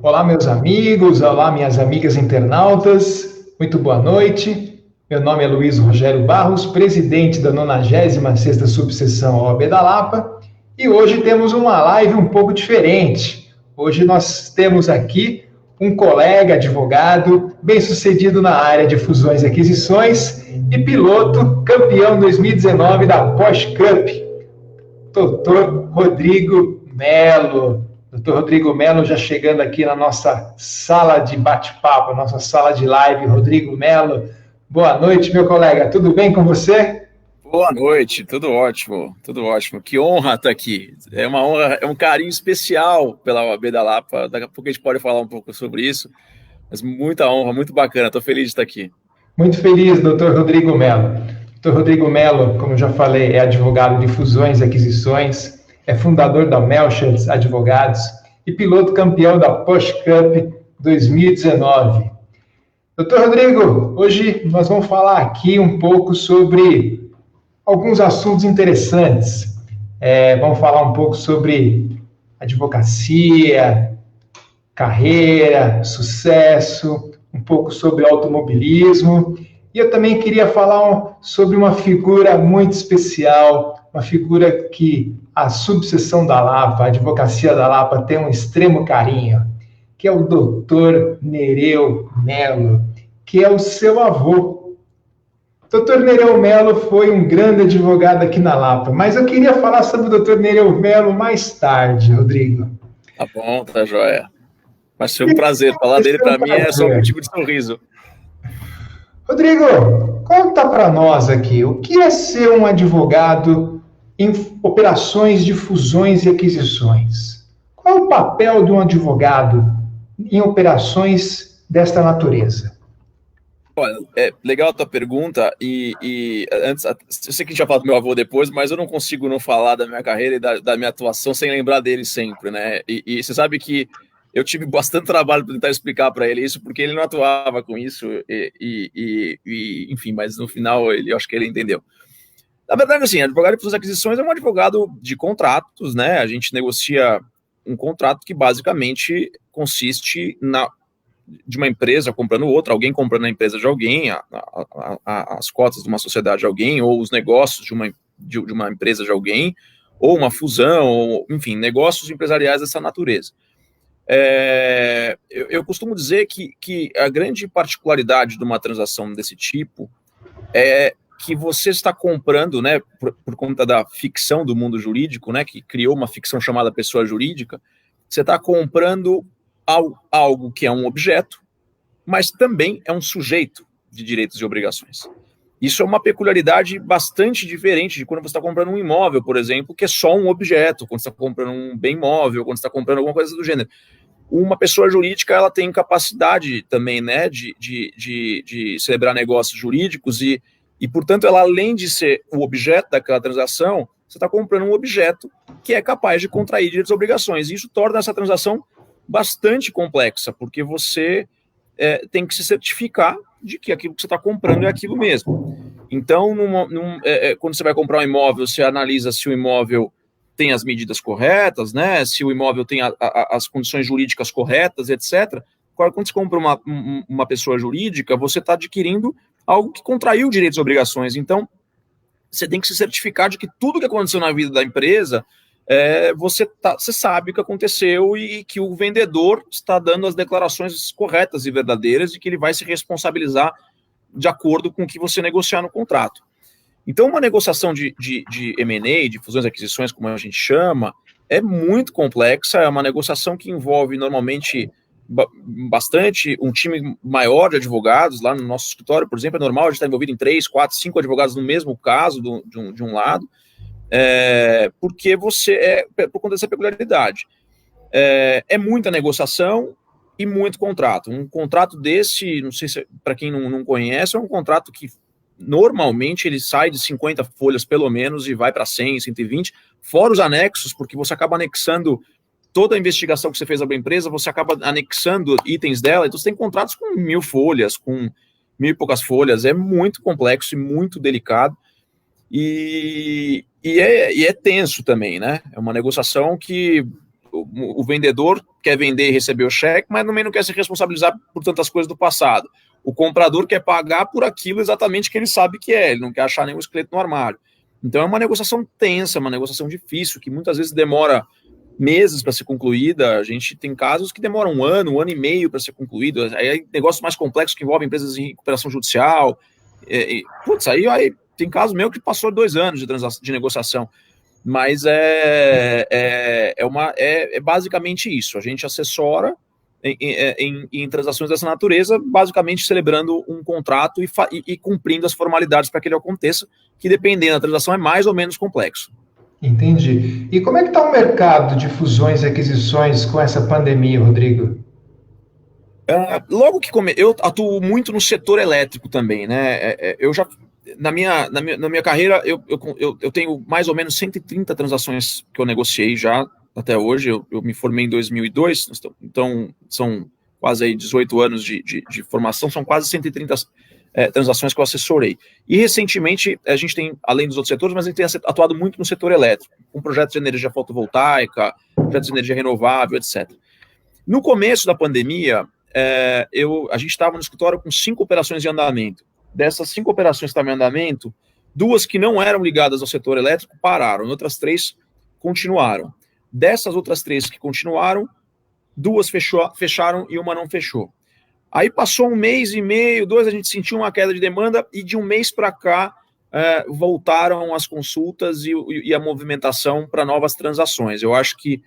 Olá, meus amigos, olá, minhas amigas internautas, muito boa noite. Meu nome é Luiz Rogério Barros, presidente da 96ª Subseção OAB da Lapa, e hoje temos uma live um pouco diferente. Hoje nós temos aqui um colega advogado, bem-sucedido na área de fusões e aquisições, e piloto campeão 2019 da Porsche Cup, Dr. Rodrigo Melo. Dr. Rodrigo Melo já chegando aqui na nossa sala de bate-papo, nossa sala de live. Rodrigo Melo, boa noite, meu colega. Tudo bem com você? Boa noite, tudo ótimo, tudo ótimo. Que honra estar aqui. É uma honra, é um carinho especial pela OAB da Lapa. Daqui a pouco a gente pode falar um pouco sobre isso, mas muita honra, muito bacana. Estou feliz de estar aqui. Muito feliz, doutor Rodrigo Melo. Doutor Rodrigo Melo, como já falei, é advogado de fusões e aquisições, é fundador da Melchers Advogados e piloto campeão da Porsche Cup 2019. Doutor Rodrigo, hoje nós vamos falar aqui um pouco sobre alguns assuntos interessantes. Vamos falar um pouco sobre advocacia, carreira, sucesso, um pouco sobre automobilismo. E eu também queria falar sobre uma figura muito especial, uma figura que a subseção da Lapa, a advocacia da Lapa, tem um extremo carinho, que é o doutor Nereu Melo, que é o seu avô. Doutor Nereu Melo foi um grande advogado aqui na Lapa, mas eu queria falar sobre o doutor Nereu Melo mais tarde, Rodrigo. Tá bom, tá joia. Mas foi um prazer. Falar dele para mim é só um motivo de sorriso. Rodrigo, conta para nós aqui, o que é ser um advogado em operações de fusões e aquisições? Qual é o papel de um advogado em operações desta natureza? Olha, é legal a tua pergunta e antes, eu sei que a gente já fala do meu avô depois, mas eu não consigo não falar da minha carreira e da minha atuação sem lembrar dele sempre, né? E você sabe que eu tive bastante trabalho para tentar explicar para ele isso, porque ele não atuava com isso, enfim, mas no final eu acho que ele entendeu. Na verdade, assim, advogado de fusões e aquisições é um advogado de contratos, né? A gente negocia um contrato que basicamente consiste de uma empresa comprando outra, alguém comprando a empresa de alguém, as cotas de uma sociedade de alguém, ou os negócios de uma empresa de alguém, ou uma fusão, ou, enfim, negócios empresariais dessa natureza. Eu costumo dizer que a grande particularidade de uma transação desse tipo é que você está comprando, né, por conta da ficção do mundo jurídico, né, que criou uma ficção chamada pessoa jurídica, você está comprando algo que é um objeto, mas também é um sujeito de direitos e obrigações. Isso é uma peculiaridade bastante diferente de quando você está comprando um imóvel, por exemplo, que é só um objeto, quando você está comprando um bem móvel, quando você está comprando alguma coisa do gênero. Uma pessoa jurídica, ela tem capacidade também, né, de celebrar negócios jurídicos e, portanto, ela, além de ser o objeto daquela transação, você está comprando um objeto que é capaz de contrair direitos e obrigações. E isso torna essa transação bastante complexa, porque você tem que se certificar de que aquilo que você está comprando é aquilo mesmo. Então, quando você vai comprar um imóvel, você analisa se o imóvel tem as medidas corretas, né? Se o imóvel tem as condições jurídicas corretas, etc. Agora, quando você compra uma pessoa jurídica, você está adquirindo algo que contraiu direitos e obrigações. Então, você tem que se certificar de que tudo que aconteceu na vida da empresa, você sabe o que aconteceu e que o vendedor está dando as declarações corretas e verdadeiras e que ele vai se responsabilizar de acordo com o que você negociar no contrato. Então, uma negociação de M&A, de fusões e aquisições, como a gente chama, é muito complexa, é uma negociação que envolve normalmente bastante um time maior de advogados. Lá no nosso escritório, por exemplo, é normal a gente estar envolvido em 3, 4, 5 advogados no mesmo caso de um lado, porque por conta dessa peculiaridade. É muita negociação e muito contrato. Um contrato desse, não sei se para quem não conhece, é um contrato que normalmente ele sai de 50 folhas pelo menos e vai para 100, 120, fora os anexos, porque você acaba anexando toda a investigação que você fez sobre a empresa, você acaba anexando itens dela, então você tem contratos com 1.000 folhas, com 1.000 e poucas folhas, é muito complexo e muito delicado, e é tenso também, né? É uma negociação que o vendedor quer vender e receber o cheque, mas também não quer se responsabilizar por tantas coisas do passado. O comprador quer pagar por aquilo exatamente que ele sabe que é, ele não quer achar nenhum esqueleto no armário. Então é uma negociação tensa, uma negociação difícil, que muitas vezes demora meses para ser concluída. A gente tem casos que demoram um ano e meio para ser concluído. Aí negócios mais complexos que envolvem empresas em recuperação judicial. Aí tem caso meu que passou 2 anos de negociação. Mas é basicamente isso. A gente assessora em transações dessa natureza, basicamente celebrando um contrato e cumprindo as formalidades para que ele aconteça, que dependendo da transação é mais ou menos complexo. Entendi. E como é que está o mercado de fusões e aquisições com essa pandemia, Rodrigo? Logo que eu atuo muito no setor elétrico também, né? Eu já na minha carreira eu tenho mais ou menos 130 transações que eu negociei já até hoje. Eu me formei em 2002, então são quase aí 18 anos de formação, são quase 130 transações que eu assessorei. E recentemente a gente tem, além dos outros setores, mas a gente tem atuado muito no setor elétrico, com projetos de energia fotovoltaica, projetos de energia renovável, etc. No começo da pandemia, a gente estava no escritório com 5 operações em andamento. Dessas 5 operações que estavam em andamento, 2 que não eram ligadas ao setor elétrico pararam, e outras 3 continuaram. Dessas outras 3 que continuaram, 2 fecharam e uma não fechou. Aí passou 1 mês e meio, 2, a gente sentiu uma queda de demanda, e de 1 mês para cá voltaram as consultas e a movimentação para novas transações. Eu acho que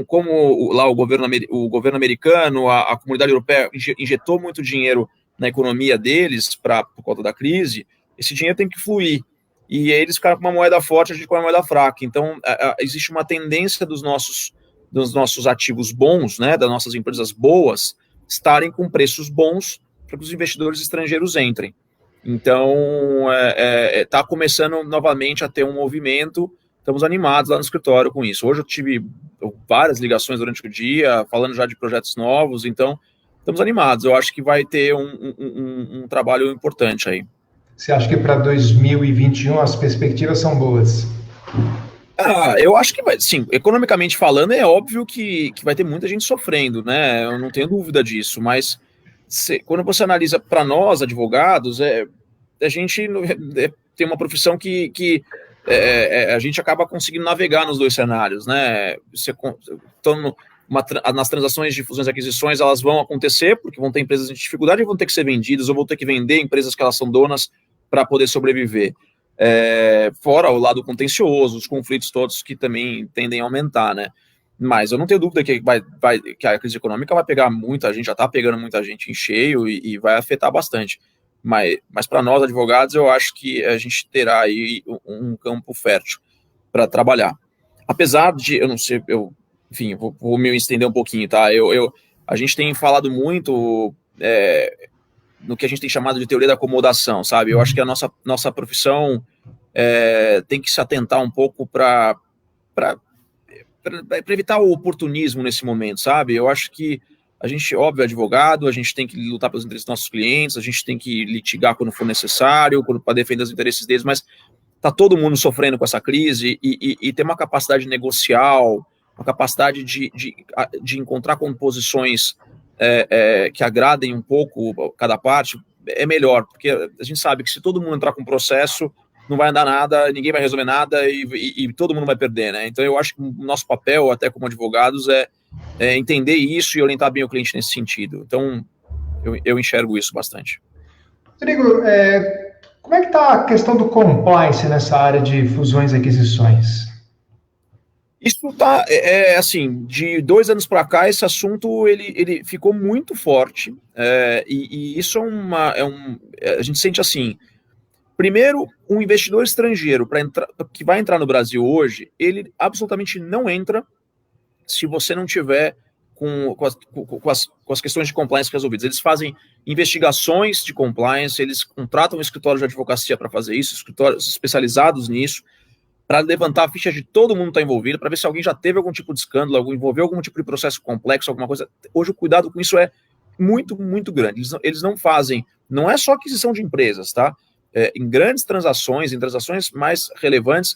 como lá o governo americano, a comunidade europeia injetou muito dinheiro na economia deles por conta da crise, esse dinheiro tem que fluir. E eles ficaram com uma moeda forte, a gente com uma moeda fraca. Então, existe uma tendência dos nossos ativos bons, né, das nossas empresas boas, estarem com preços bons para que os investidores estrangeiros entrem. Então, está começando novamente a ter um movimento. Estamos animados lá no escritório com isso. Hoje eu tive várias ligações durante o dia, falando já de projetos novos, então estamos animados. Eu acho que vai ter um trabalho importante aí. Você acha que para 2021 as perspectivas são boas? Eu acho que vai, sim, economicamente falando, é óbvio que vai ter muita gente sofrendo, né? Eu não tenho dúvida disso, mas quando você analisa para nós, advogados, a gente tem uma profissão que a gente acaba conseguindo navegar nos 2 cenários, né? Nas transações de fusões e aquisições, elas vão acontecer, porque vão ter empresas em dificuldade e vão ter que ser vendidas, ou vão ter que vender empresas que elas são donas para poder sobreviver. Fora o lado contencioso, os conflitos todos que também tendem a aumentar, né? Mas eu não tenho dúvida que que a crise econômica vai pegar muita gente, já está pegando muita gente em cheio e vai afetar bastante. Mas para nós, advogados, eu acho que a gente terá aí um campo fértil para trabalhar. Apesar de, eu não sei, enfim, vou me estender um pouquinho, tá? A gente tem falado muito no que a gente tem chamado de teoria da acomodação, sabe? Eu acho que a nossa profissão tem que se atentar um pouco para evitar o oportunismo nesse momento, sabe? Eu acho que a gente, óbvio, é advogado, a gente tem que lutar pelos interesses dos nossos clientes, a gente tem que litigar quando for necessário, para defender os interesses deles, mas está todo mundo sofrendo com essa crise e ter uma capacidade negocial, uma capacidade de encontrar composições que agradem um pouco cada parte, é melhor, porque a gente sabe que se todo mundo entrar com processo, não vai andar nada, ninguém vai resolver nada e todo mundo vai perder, né? Então eu acho que o nosso papel, até como advogados, é entender isso e orientar bem o cliente nesse sentido. Então eu enxergo isso bastante. Rodrigo, como é que está a questão do compliance nessa área de fusões e aquisições? Isso está, assim, de 2 anos para cá, esse assunto ele ficou muito forte, e isso a gente sente assim. Primeiro, um investidor estrangeiro que vai entrar no Brasil hoje, ele absolutamente não entra se você não tiver com as questões de compliance resolvidas. Eles fazem investigações de compliance, eles contratam um escritório de advocacia para fazer isso, escritórios especializados nisso, para levantar a ficha de todo mundo que está envolvido, para ver se alguém já teve algum tipo de escândalo, envolveu algum tipo de processo complexo, alguma coisa. Hoje o cuidado com isso é muito, muito grande. Eles não fazem, não é só aquisição de empresas, tá? Em grandes transações, em transações mais relevantes,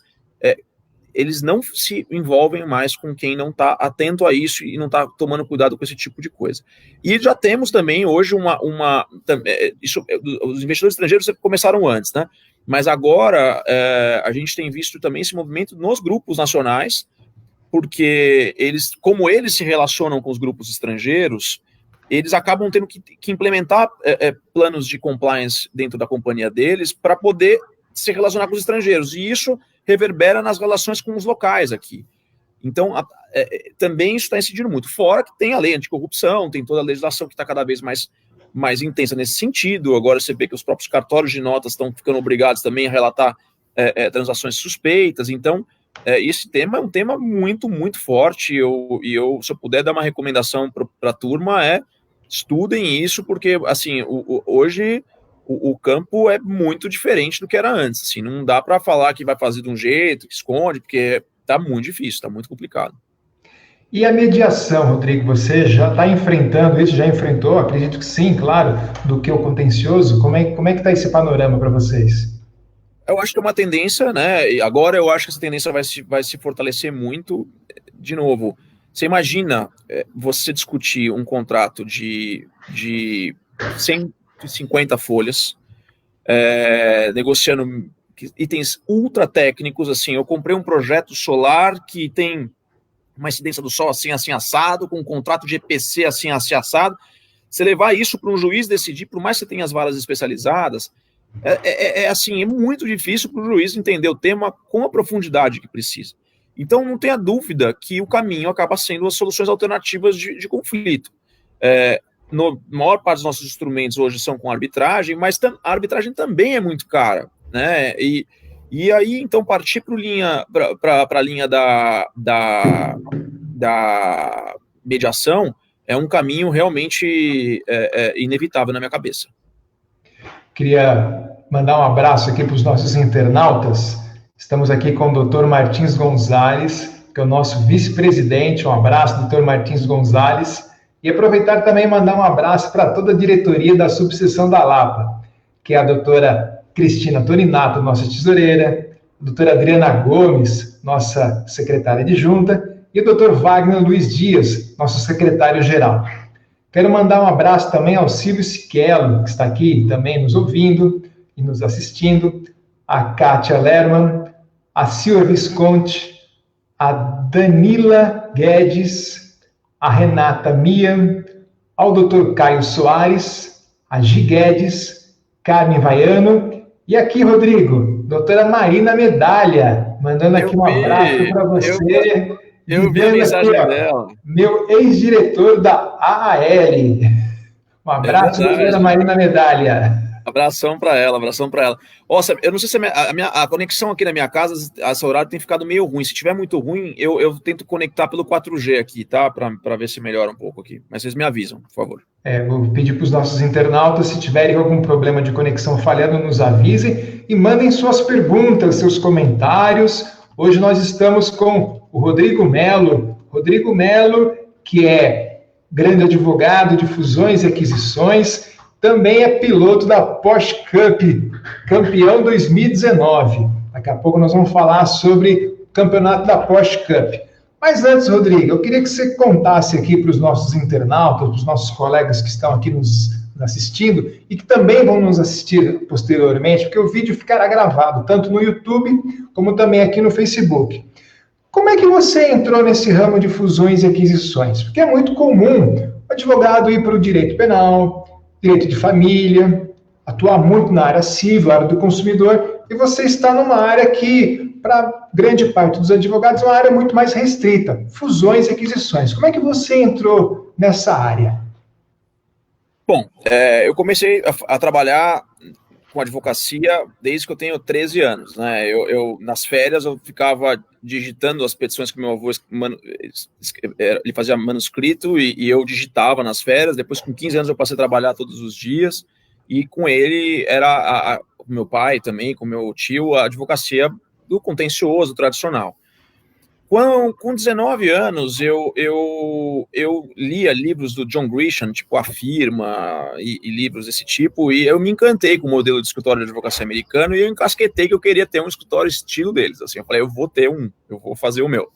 eles não se envolvem mais com quem não está atento a isso e não está tomando cuidado com esse tipo de coisa. E já temos também hoje os investidores estrangeiros começaram antes, né? Mas agora a gente tem visto também esse movimento nos grupos nacionais, porque como eles se relacionam com os grupos estrangeiros, eles acabam tendo que implementar planos de compliance dentro da companhia deles para poder se relacionar com os estrangeiros, e isso reverbera nas relações com os locais aqui. Então, também isso está incidindo muito. Fora que tem a lei anticorrupção, tem toda a legislação que está cada vez mais intensa nesse sentido. Agora você vê que os próprios cartórios de notas estão ficando obrigados também a relatar transações suspeitas. Então, esse tema é um tema muito, muito forte. Se eu puder dar uma recomendação para a turma, estudem isso, porque assim, hoje o campo é muito diferente do que era antes. Assim, não dá para falar que vai fazer de um jeito, que esconde, porque está muito difícil, está muito complicado. E a mediação, Rodrigo, você já está enfrentando isso, já enfrentou? Acredito que sim, claro, do que o contencioso. Como é que está esse panorama para vocês? Eu acho que é uma tendência, né? E agora eu acho que essa tendência vai se fortalecer muito. De novo, você imagina você discutir um contrato de 150 folhas, negociando itens ultra técnicos, assim, eu comprei um projeto solar que tem uma incidência do sol assim assado, com um contrato de EPC assim assado. Você levar isso para um juiz decidir, por mais que você tenha as varas especializadas, assim, é muito difícil para o juiz entender o tema com a profundidade que precisa. Então, não tenha dúvida que o caminho acaba sendo as soluções alternativas de conflito. A maior parte dos nossos instrumentos hoje são com arbitragem, mas a arbitragem também é muito cara, né? E aí, então, partir para a linha da mediação é um caminho realmente inevitável na minha cabeça. Queria mandar um abraço aqui para os nossos internautas. Estamos aqui com o Dr. Martins Gonzalez, que é o nosso vice-presidente. Um abraço, Dr. Martins Gonzalez. E aproveitar também e mandar um abraço para toda a diretoria da subseção da Lapa, que é a doutora Cristina Toninato, nossa tesoureira, a doutora Adriana Gomes, nossa secretária adjunta, e o doutor Wagner Luiz Dias, nosso secretário-geral. Quero mandar um abraço também ao Silvio Siquello, que está aqui também nos ouvindo e nos assistindo, a Kátia Lerman, a Silvia Visconti, a Danila Guedes, a Renata Mia, ao Dr. Caio Soares, a Gi Guedes, Carmen Vaiano, e aqui, Rodrigo, doutora Marina Medalha, mandando aqui um abraço para você. Eu vi a mensagem dela. Meu ex-diretor da AAL. Um abraço, doutora Marina Medalha. Abração para ela. Nossa, eu não sei se a conexão aqui na minha casa, esse horário tem ficado meio ruim. Se tiver muito ruim, eu tento conectar pelo 4G aqui, tá? Para ver se melhora um pouco aqui. Mas vocês me avisam, por favor. Vou pedir para os nossos internautas, se tiverem algum problema de conexão falhando, nos avisem e mandem suas perguntas, seus comentários. Hoje nós estamos com o Rodrigo Mello. Rodrigo Mello, que é grande advogado de fusões e aquisições, também é piloto da Porsche Cup, campeão 2019. Daqui a pouco nós vamos falar sobre o campeonato da Porsche Cup. Mas antes, Rodrigo, eu queria que você contasse aqui para os nossos internautas, para os nossos colegas que estão aqui nos assistindo e que também vão nos assistir posteriormente, porque o vídeo ficará gravado tanto no YouTube como também aqui no Facebook. Como é que você entrou nesse ramo de fusões e aquisições? Porque é muito comum o advogado ir para o direito penal, direito de família, atuar muito na área civil, área do consumidor, e você está numa área que, para grande parte dos advogados, é uma área muito mais restrita, fusões e aquisições. Como é que você entrou nessa área? Bom, eu comecei a trabalhar com advocacia desde que eu tenho 13 anos, né? Nas férias eu ficava digitando as petições que meu avô ele fazia manuscrito e eu digitava nas férias. Depois, com 15 anos, eu passei a trabalhar todos os dias e com ele era com meu pai também, com meu tio, a advocacia do contencioso tradicional. Com 19 anos, eu lia livros do John Grisham, tipo A Firma, e livros desse tipo, e eu me encantei com o modelo de escritório de advocacia americano, e eu encasquetei que eu queria ter um escritório estilo deles. Assim, eu falei, eu vou fazer o meu.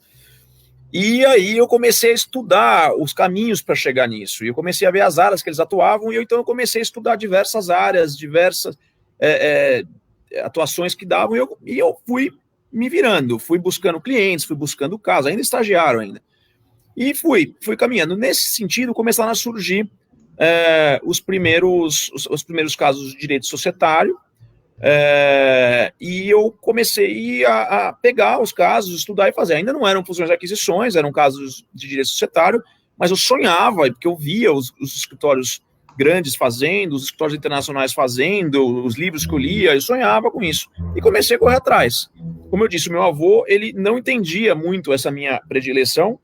E aí eu comecei a estudar os caminhos para chegar nisso, e eu comecei a ver as áreas que eles atuavam, e então eu comecei a estudar diversas áreas, diversas atuações que davam, e eu fui me virando, fui buscando clientes, fui buscando casos, ainda estagiário ainda. E fui caminhando. Nesse sentido, começaram a surgir os primeiros casos de direito societário, e eu comecei a pegar os casos, estudar e fazer. Ainda não eram fusões e aquisições, eram casos de direito societário, mas eu sonhava, porque eu via os escritórios grandes fazendo, os escritórios internacionais fazendo, os livros que eu lia, eu sonhava com isso. E comecei a correr atrás. Como eu disse, o meu avô, ele não entendia muito essa minha predileção,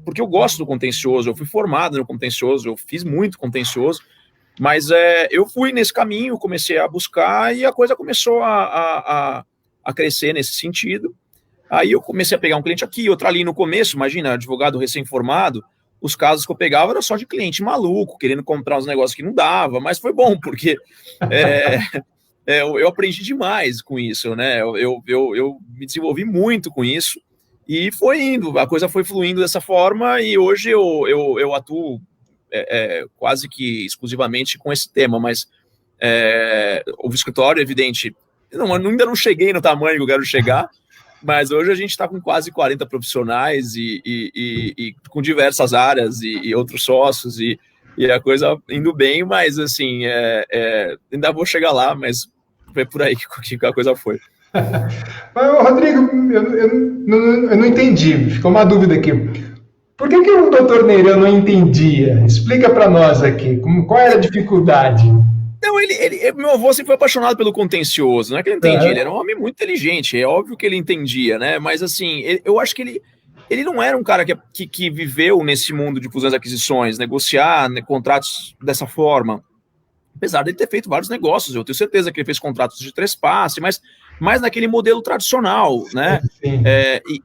porque eu gosto do contencioso, eu fui formado no contencioso, eu fiz muito contencioso, mas eu fui nesse caminho, comecei a buscar e a coisa começou a crescer nesse sentido. Aí eu comecei a pegar um cliente aqui, outro ali no começo, imagina, advogado recém-formado, os casos que eu pegava eram só de cliente maluco, querendo comprar uns negócios que não dava, mas foi bom, porque eu aprendi demais com isso, né? Eu me desenvolvi muito com isso, e foi indo, a coisa foi fluindo dessa forma, e hoje eu atuo quase que exclusivamente com esse tema, mas o escritório, evidente, ainda não cheguei no tamanho que eu quero chegar, mas hoje a gente está com quase 40 profissionais e com diversas áreas e outros sócios e a coisa indo bem, mas assim, ainda vou chegar lá, mas foi por aí que a coisa foi. Mas, Rodrigo, eu não entendi, ficou uma dúvida aqui. Por que o doutor Neirão não entendia? Explica para nós aqui, qual era a dificuldade? Não, meu avô sempre foi apaixonado pelo contencioso, não é que ele entendia, ele era um homem muito inteligente, é óbvio que ele entendia, né? Mas assim, eu acho que ele não era um cara que viveu nesse mundo de fusões e aquisições, negociar, né, contratos dessa forma. Apesar de ele ter feito vários negócios, eu tenho certeza que ele fez contratos de trespasse, mas mais naquele modelo tradicional, né?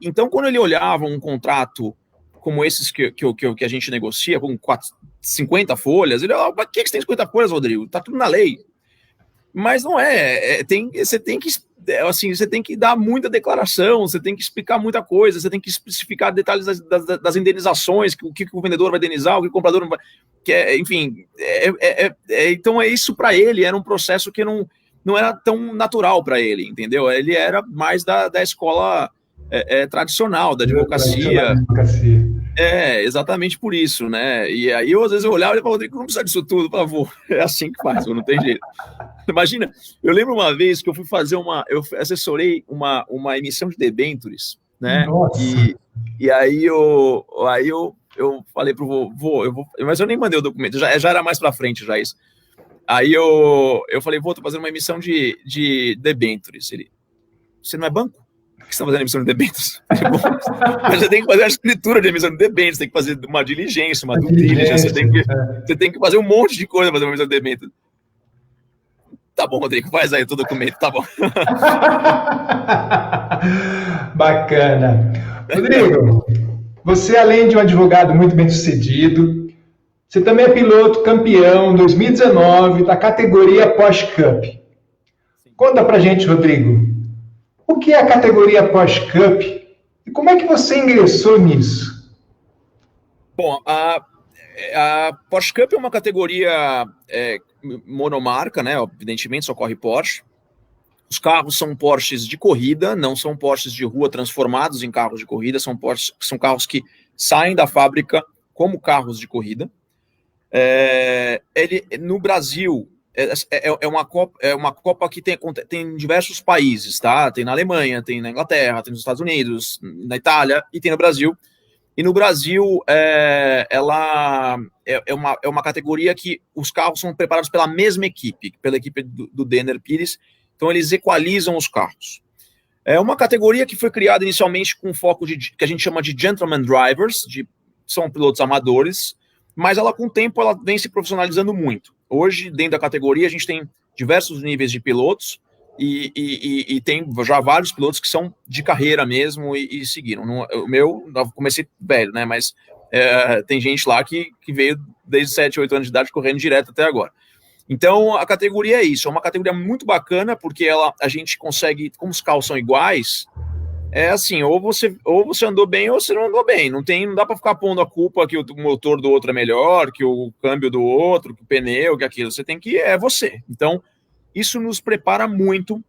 Então, quando ele olhava um contrato como esses que a gente negocia, com 50 folhas, ele falava, mas que você tem 50 folhas, Rodrigo? Tá tudo na lei. Mas não você tem que dar muita declaração, você tem que explicar muita coisa, você tem que especificar detalhes das indenizações, o que o vendedor vai indenizar, o que o comprador não vai... enfim, então isso para ele era um processo que não era tão natural para ele, entendeu? Ele era mais da escola tradicional, da advocacia. Exatamente por isso, né? E aí às vezes eu olhava e falava, Rodrigo, não precisa disso tudo, por favor. É assim que faz, não tem jeito. Imagina, eu lembro uma vez que eu fui fazer eu assessorei uma emissão de debêntures, né? E aí eu falei pro vô, mas eu nem mandei o documento, já era mais pra frente já isso. Aí eu falei, vô, tô fazendo uma emissão de debêntures. Ele, você não é banco? Por que você está fazendo emissão de debêntures? Você tem que fazer a escritura de emissão de debêntures, tem que fazer uma diligência, uma due diligence, você tem que fazer um monte de coisa para fazer uma emissão de debêntures. Tá bom, Rodrigo, faz aí o documento, tá bom. Bacana. Rodrigo, você, além de um advogado muito bem sucedido, você também é piloto campeão 2019 da categoria Porsche Cup. Conta pra gente, Rodrigo, o que é a categoria Porsche Cup e como é que você ingressou nisso? Bom, a Porsche Cup é uma categoria monomarca, né? Evidentemente só corre Porsche. Os carros são Porsches de corrida, não são Porsches de rua transformados em carros de corrida, são carros que saem da fábrica como carros de corrida. No Brasil é uma Copa que tem em diversos países, tá? Tem na Alemanha, tem na Inglaterra, tem nos Estados Unidos, na Itália e tem no Brasil. E no Brasil, ela é uma categoria que os carros são preparados pela mesma equipe, pela equipe do Denner Pires, então eles equalizam os carros. É uma categoria que foi criada inicialmente com foco que a gente chama de gentleman drivers, são pilotos amadores, mas ela com o tempo vem se profissionalizando muito. Hoje, dentro da categoria, a gente tem diversos níveis de pilotos, e tem já vários pilotos que são de carreira mesmo e seguiram. O meu, eu comecei velho, né? Mas tem gente lá que veio desde 7, 8 anos de idade correndo direto até agora. Então, a categoria é isso. É uma categoria muito bacana, porque a gente consegue, como os carros são iguais, é assim, ou você andou bem ou você não andou bem. Não dá para ficar pondo a culpa que o motor do outro é melhor, que o câmbio do outro, que o pneu, que aquilo. Você tem que... É você. Então, isso nos prepara muito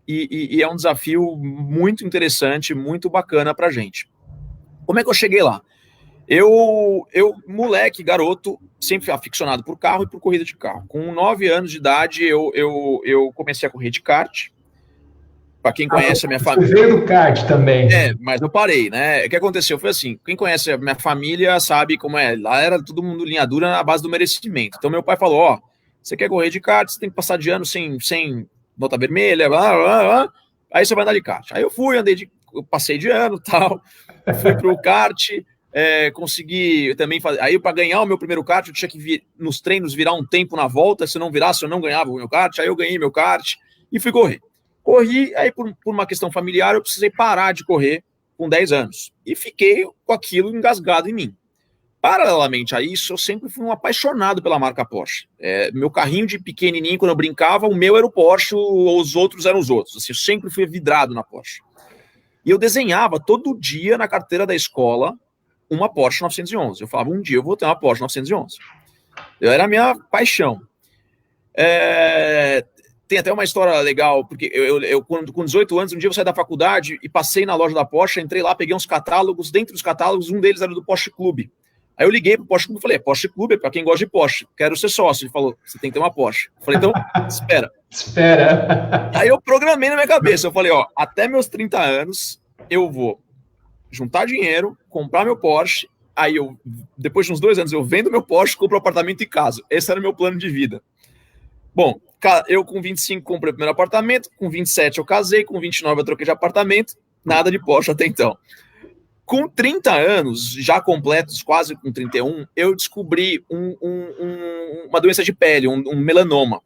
e é um desafio muito interessante, muito bacana pra gente. Como é que eu cheguei lá? Eu, moleque, garoto, sempre aficionado por carro e por corrida de carro. Com 9 anos de idade, eu comecei a correr de kart. Para quem conhece a minha família... Você veio do kart também. Mas eu parei, né? O que aconteceu foi assim, quem conhece a minha família sabe como é. Lá era todo mundo linha dura na base do merecimento. Então meu pai falou, ó, você quer correr de kart, você tem que passar de ano sem nota vermelha, blá, blá, blá, aí você vai andar de kart. Aí eu fui, eu passei de ano e tal, fui pro kart... consegui também fazer. Aí, para ganhar o meu primeiro kart, eu tinha que nos treinos virar um tempo na volta. Se não virasse, eu não ganhava o meu kart. Aí eu ganhei meu kart e fui correr. Corri, aí por uma questão familiar, eu precisei parar de correr com 10 anos. E fiquei com aquilo engasgado em mim. Paralelamente a isso, eu sempre fui um apaixonado pela marca Porsche. Meu carrinho de pequenininho, quando eu brincava, o meu era o Porsche, os outros eram os outros. Assim, eu sempre fui vidrado na Porsche. E eu desenhava todo dia na carteira da escola uma Porsche 911. Eu falava, um dia eu vou ter uma Porsche 911. Era a minha paixão. Tem até uma história legal, porque eu com 18 anos, um dia eu saí da faculdade e passei na loja da Porsche, entrei lá, peguei uns catálogos, dentro dos catálogos, um deles era do Porsche Clube. Aí eu liguei pro Porsche Clube e falei, Porsche Clube é para quem gosta de Porsche, quero ser sócio. Ele falou, você tem que ter uma Porsche. Eu falei, então, espera. Aí eu programei na minha cabeça, eu falei, ó, até meus 30 anos, eu vou juntar dinheiro, comprar meu Porsche, aí depois de uns 2 anos, eu vendo meu Porsche, compro um apartamento e caso. Esse era o meu plano de vida. Bom, eu com 25 comprei o primeiro apartamento, com 27 eu casei, com 29 eu troquei de apartamento, nada de Porsche até então. Com 30 anos, já completos, quase com 31, eu descobri uma doença de pele, um melanoma,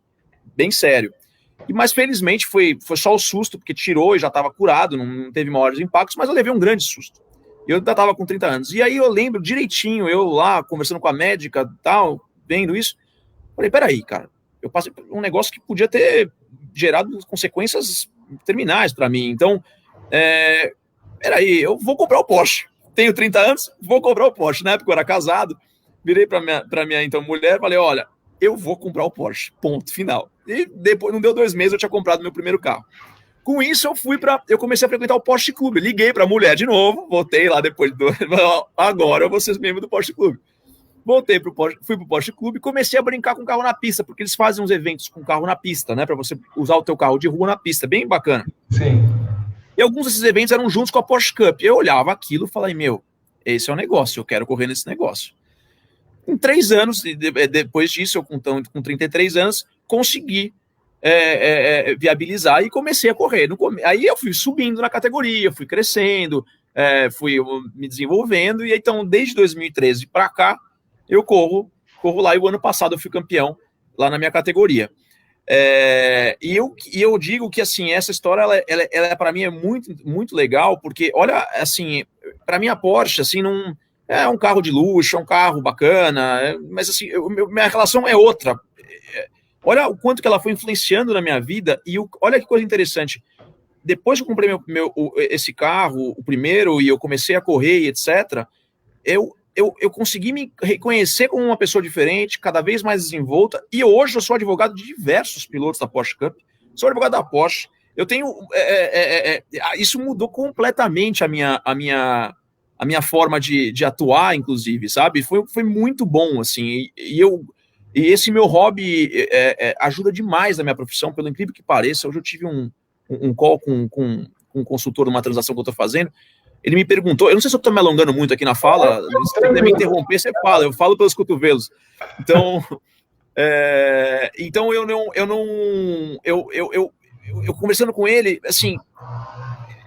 bem sério. Mas felizmente foi só o susto, porque tirou e já estava curado, não teve maiores impactos, mas eu levei um grande susto. Eu ainda estava com 30 anos. E aí eu lembro direitinho, eu lá, conversando com a médica tal, vendo isso, falei, peraí, cara, eu passei por um negócio que podia ter gerado consequências terminais para mim. Então, peraí, eu vou comprar o Porsche. Tenho 30 anos, vou comprar o Porsche. Na época eu era casado, virei para minha então mulher, falei, olha, eu vou comprar o Porsche, ponto, final. E depois, não deu 2 meses, eu tinha comprado meu primeiro carro. Com isso, eu comecei a frequentar o Porsche Clube. Liguei para a mulher de novo, voltei lá depois agora eu vou ser membro do Porsche Clube. Voltei fui pro Porsche Clube e comecei a brincar com carro na pista, porque eles fazem uns eventos com carro na pista, né? Para você usar o teu carro de rua na pista, bem bacana. Sim. E alguns desses eventos eram juntos com a Porsche Cup. Eu olhava aquilo e falei, esse é o negócio, eu quero correr nesse negócio. Com 3 anos, depois disso, eu com 33 anos, consegui viabilizar e comecei a correr. Aí eu fui subindo na categoria, fui crescendo, fui me desenvolvendo, e então, desde 2013 para cá, eu corro lá, e o ano passado eu fui campeão lá na minha categoria. E eu digo que, assim, essa história, ela para mim é muito, muito legal, porque, olha, assim, para mim a Porsche, assim, não... É um carro de luxo, é um carro bacana, mas assim, minha relação é outra. Olha o quanto que ela foi influenciando na minha vida, e olha que coisa interessante. Depois que eu comprei esse carro, o primeiro, e eu comecei a correr, etc., eu consegui me reconhecer como uma pessoa diferente, cada vez mais desenvolta, e hoje eu sou advogado de diversos pilotos da Porsche Cup, sou advogado da Porsche, eu tenho... isso mudou completamente a minha forma de atuar, inclusive, sabe? Foi muito bom, assim, e esse meu hobby ajuda demais na minha profissão, pelo incrível que pareça. Hoje eu tive um call com um consultor numa transação que eu estou fazendo. Ele me perguntou, eu não sei se eu estou me alongando muito aqui na fala, se você me interromper, você fala, eu falo pelos cotovelos. Então, eu conversando com ele, assim,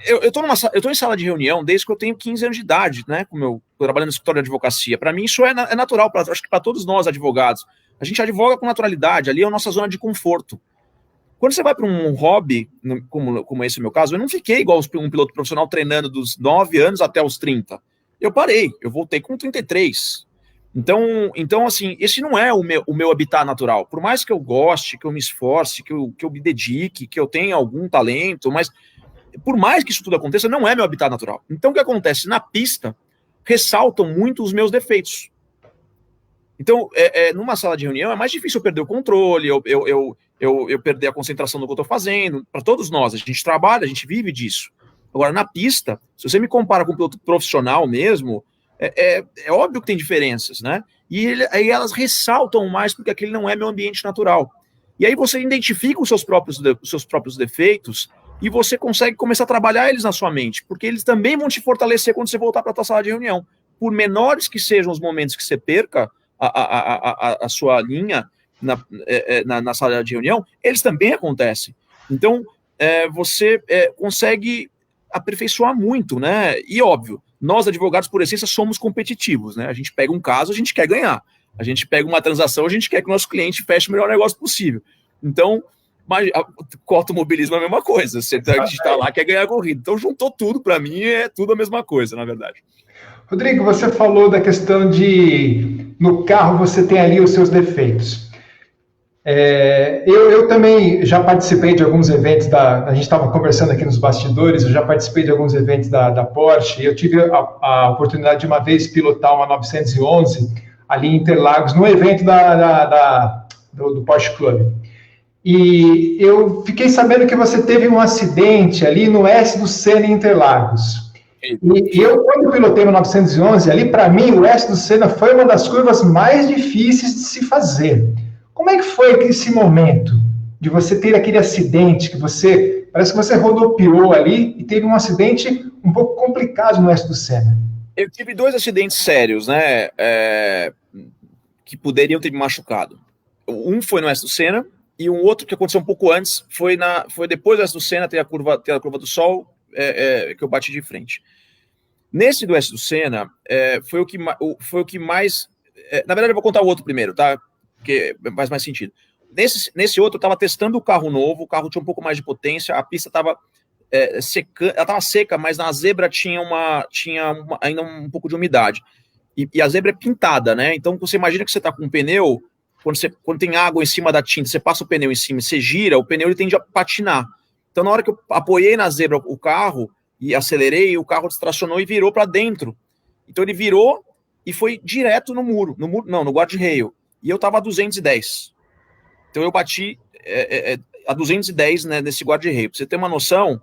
eu tô em sala de reunião desde que eu tenho 15 anos de idade, né? Eu trabalhando no escritório de advocacia. Para mim, isso é natural, acho que para todos nós advogados. A gente advoga com naturalidade, ali é a nossa zona de conforto. Quando você vai para um hobby, como esse é o meu caso, eu não fiquei igual um piloto profissional treinando dos 9 anos até os 30. Eu parei, eu voltei com 33. Então assim, esse não é o meu habitat natural. Por mais que eu goste, que eu me esforce, que eu me dedique, que eu tenha algum talento, mas por mais que isso tudo aconteça, não é meu habitat natural. Então o que acontece? Na pista, ressaltam muito os meus defeitos. Então, numa sala de reunião, é mais difícil eu perder o controle, eu perder a concentração no que eu estou fazendo. Para todos nós, a gente trabalha, a gente vive disso. Agora, na pista, se você me compara com um piloto profissional mesmo, é óbvio que tem diferenças, né? Aí elas ressaltam mais porque aquele não é meu ambiente natural. E aí você identifica os seus próprios defeitos e você consegue começar a trabalhar eles na sua mente, porque eles também vão te fortalecer quando você voltar para a tua sala de reunião. Por menores que sejam os momentos que você perca a sua linha na sala de reunião, eles também acontecem. Então, você consegue aperfeiçoar muito, né? E óbvio, nós advogados, por essência, somos competitivos, né? A gente pega um caso, a gente quer ganhar. A gente pega uma transação, a gente quer que o nosso cliente feche o melhor negócio possível. Então, com o automobilismo é a mesma coisa. Você está lá, quer ganhar a corrida. Então, juntou tudo, para mim, é tudo a mesma coisa, na verdade. Rodrigo, você falou da questão de, no carro, você tem ali os seus defeitos. Eu também já participei de alguns eventos, a gente estava conversando aqui nos bastidores, eu já participei de alguns eventos da Porsche, e eu tive a oportunidade de uma vez pilotar uma 911 ali em Interlagos, no evento do Porsche Club. E eu fiquei sabendo que você teve um acidente ali no S do Senna em Interlagos. E eu, quando pilotei no 911, ali para mim, o S do Senna foi uma das curvas mais difíceis de se fazer. Como é que foi esse momento de você ter aquele acidente que parece que você rodopiou ali e teve um acidente um pouco complicado no S do Senna? Eu tive 2 acidentes sérios, né, que poderiam ter me machucado. Um foi no S do Senna e um outro que aconteceu um pouco antes foi depois do S do Senna, ter a curva do Sol, que eu bati de frente. Nesse do S do Senna, foi o que mais... na verdade, eu vou contar o outro primeiro, tá? Porque faz mais sentido. Nesse outro, eu estava testando o carro novo, o carro tinha um pouco mais de potência, a pista estava ela estava seca, mas na zebra tinha ainda um pouco de umidade. E a zebra é pintada, né? Então, você imagina que você está com um pneu, quando tem água em cima da tinta, você passa o pneu em cima e você gira, o pneu ele tende a patinar. Então, na hora que eu apoiei na zebra o carro e acelerei, o carro distracionou e virou para dentro. Então, ele virou e foi direto no muro, no guarda-reio. E eu estava a 210. Então, eu bati a 210, né, nesse guarda-reio. Para você ter uma noção,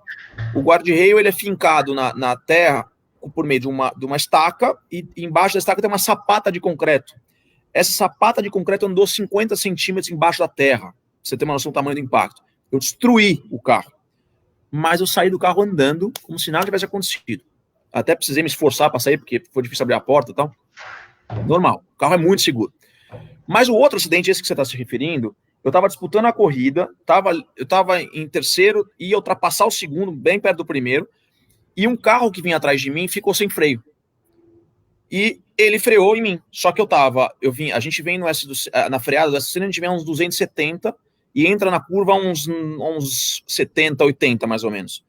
o guarda-reio ele é fincado na terra por meio de uma estaca, e embaixo da estaca tem uma sapata de concreto. Essa sapata de concreto andou 50 centímetros embaixo da terra. Pra você ter uma noção do tamanho do impacto. Eu destruí o carro. Mas eu saí do carro andando como se nada tivesse acontecido. Até precisei me esforçar para sair, porque foi difícil abrir a porta e tal. Normal, o carro é muito seguro. Mas o outro acidente, esse que você está se referindo, eu estava disputando a corrida, eu estava em terceiro, ia ultrapassar o segundo, bem perto do primeiro, e um carro que vinha atrás de mim ficou sem freio. E ele freou em mim. Só que a gente vem na freada do S, a gente vem a uns 270 e entra na curva a uns 70, 80 mais ou menos.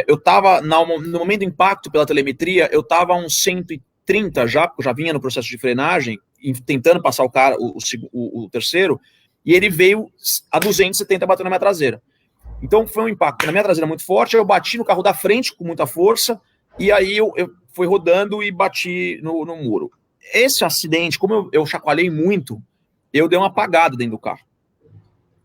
Eu estava, no momento do impacto pela telemetria, eu estava a uns 130 já, porque eu já vinha no processo de frenagem, tentando passar o cara, o terceiro, e ele veio a 270 batendo na minha traseira. Então foi um impacto na minha traseira muito forte, eu bati no carro da frente com muita força, e aí eu fui rodando e bati no muro. Esse acidente, como eu chacoalhei muito, eu dei uma apagada dentro do carro.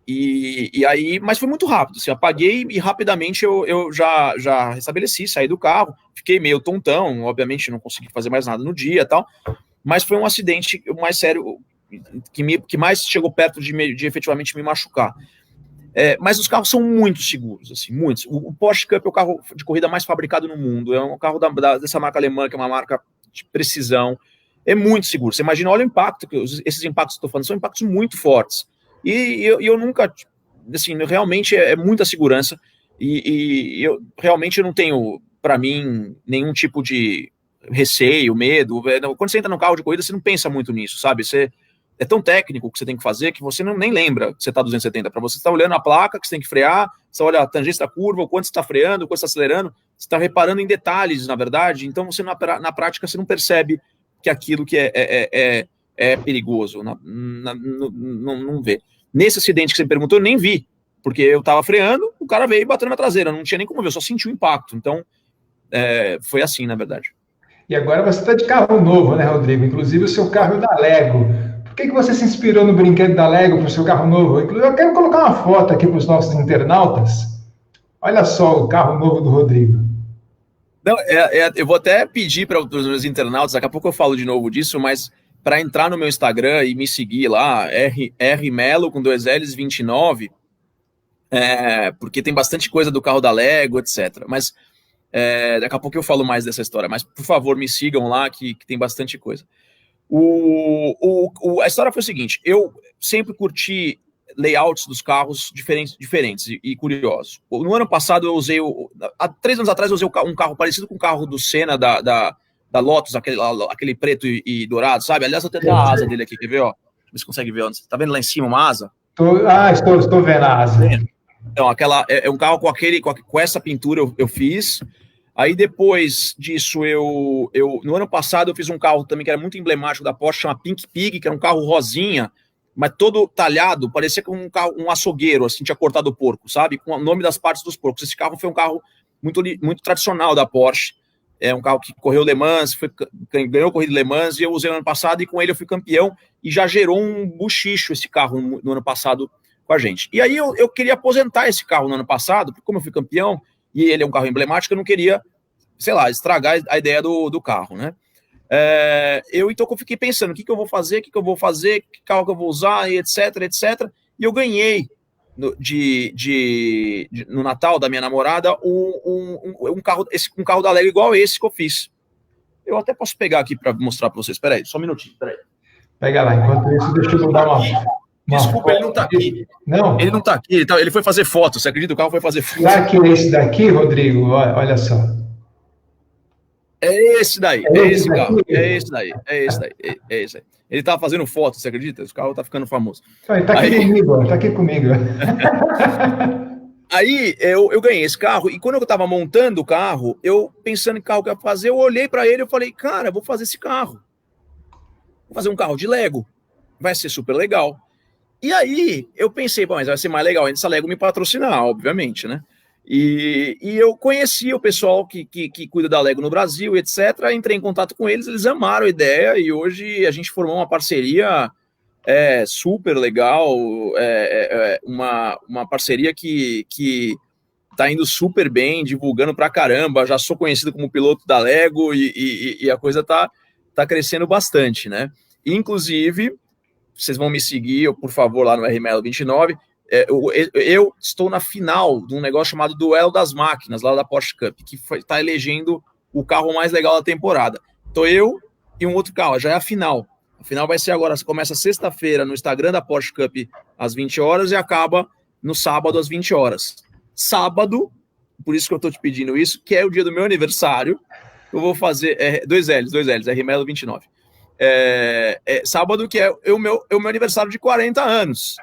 E aí, mas foi muito rápido, assim, apaguei e rapidamente eu já restabeleci, saí do carro, fiquei meio tontão, obviamente não consegui fazer mais nada no dia e tal, mas foi um acidente mais sério, que mais chegou perto de efetivamente me machucar. Mas os carros são muito seguros, assim, muitos. O Porsche Cup é o carro de corrida mais fabricado no mundo, é um carro dessa marca alemã, que é uma marca de precisão, é muito seguro. Você imagina, olha o impacto, esses impactos que eu estou falando, são impactos muito fortes. E eu nunca, assim, realmente é muita segurança, e eu realmente não tenho, para mim, nenhum tipo de receio, medo. Quando você entra no carro de corrida, você não pensa muito nisso, sabe? é tão técnico o que você tem que fazer que você nem lembra que você está 270. Para você estar olhando a placa, que você tem que frear, você olha a tangência da curva, o quanto você está freando, o quanto você está acelerando, você está reparando em detalhes, na verdade. Então, você na prática, você não percebe que aquilo que é perigoso, não vê. Nesse acidente que você me perguntou, eu nem vi, porque eu estava freando, o cara veio e bateu na minha traseira, não tinha nem como ver, eu só senti o impacto. Então, foi assim, na verdade. E agora você está de carro novo, né, Rodrigo? Inclusive o seu carro é da Lego. Por que você se inspirou no brinquedo da Lego para o seu carro novo? Eu quero colocar uma foto aqui para os nossos internautas. Olha só o carro novo do Rodrigo. Não, eu vou até pedir para os meus internautas, daqui a pouco eu falo de novo disso, mas para entrar no meu Instagram e me seguir lá, rmelo com 2 L's 29, porque tem bastante coisa do carro da Lego, etc. Mas daqui a pouco eu falo mais dessa história, mas por favor me sigam lá que tem bastante coisa. A história foi o seguinte, eu sempre curti layouts dos carros diferentes e curiosos. No ano passado eu usei, há 3 anos atrás eu usei um carro parecido com o carro do Senna da Lotus, aquele preto e dourado, sabe? Aliás, eu tenho a asa dele aqui, quer ver? Ó? Deixa eu ver se consegue ver. Tá vendo lá em cima uma asa? Estou vendo a asa. Então, é um carro com essa pintura eu fiz. Aí depois disso, no ano passado eu fiz um carro também que era muito emblemático da Porsche, chama Pink Pig, que era um carro rosinha, mas todo talhado, parecia com um açougueiro, assim, tinha cortado o porco, sabe? Com o nome das partes dos porcos. Esse carro foi um carro muito tradicional da Porsche, é um carro que correu Le Mans, ganhou a corrida de Le Mans, e eu usei no ano passado, e com ele eu fui campeão, e já gerou um buchicho esse carro no ano passado com a gente. E aí eu queria aposentar esse carro no ano passado, porque como eu fui campeão, e ele é um carro emblemático, eu não queria, sei lá, estragar a ideia do carro, né? Então eu fiquei pensando, o que eu vou fazer, que carro que eu vou usar, e etc. E eu ganhei no Natal da minha namorada um carro da Lego igual esse que eu fiz. Eu até posso pegar aqui para mostrar para vocês. Espera aí, só um minutinho. Pega lá, enquanto isso, deixa eu dar uma Desculpa, ele não está aqui. Não? Ele não está aqui, ele foi fazer foto. Você acredita? O carro foi fazer foto. Será que é esse daqui, Rodrigo? Olha só. É esse daí, é esse carro, é esse daí. Ele tava fazendo foto, você acredita? Esse carro tá ficando famoso. Ele tá aqui comigo. Aí eu ganhei esse carro, e quando eu tava montando o carro, eu pensando em carro que eu ia fazer, eu olhei para ele e falei, cara, vou fazer esse carro. Vou fazer um carro de Lego, vai ser super legal. E aí eu pensei, mas vai ser mais legal ainda se a Lego me patrocinar, obviamente, né? E eu conheci o pessoal que cuida da Lego no Brasil, etc. Entrei em contato com eles amaram a ideia, e hoje a gente formou uma parceria super legal, uma parceria que tá indo super bem, divulgando pra caramba. Já sou conhecido como piloto da Lego, e a coisa tá crescendo bastante, né? Inclusive, vocês vão me seguir, por favor, lá no RMelo29. Eu estou na final de um negócio chamado Duelo das Máquinas, lá da Porsche Cup, que está elegendo o carro mais legal da temporada. Então eu e um outro carro, já é a final. A final vai ser agora, começa sexta-feira no Instagram da Porsche Cup às 20 horas e acaba no sábado às 20 horas. Sábado, por isso que eu estou te pedindo isso, que é o dia do meu aniversário, eu vou fazer 2 L's, RMelo 29. Sábado, que é o meu aniversário de 40 anos.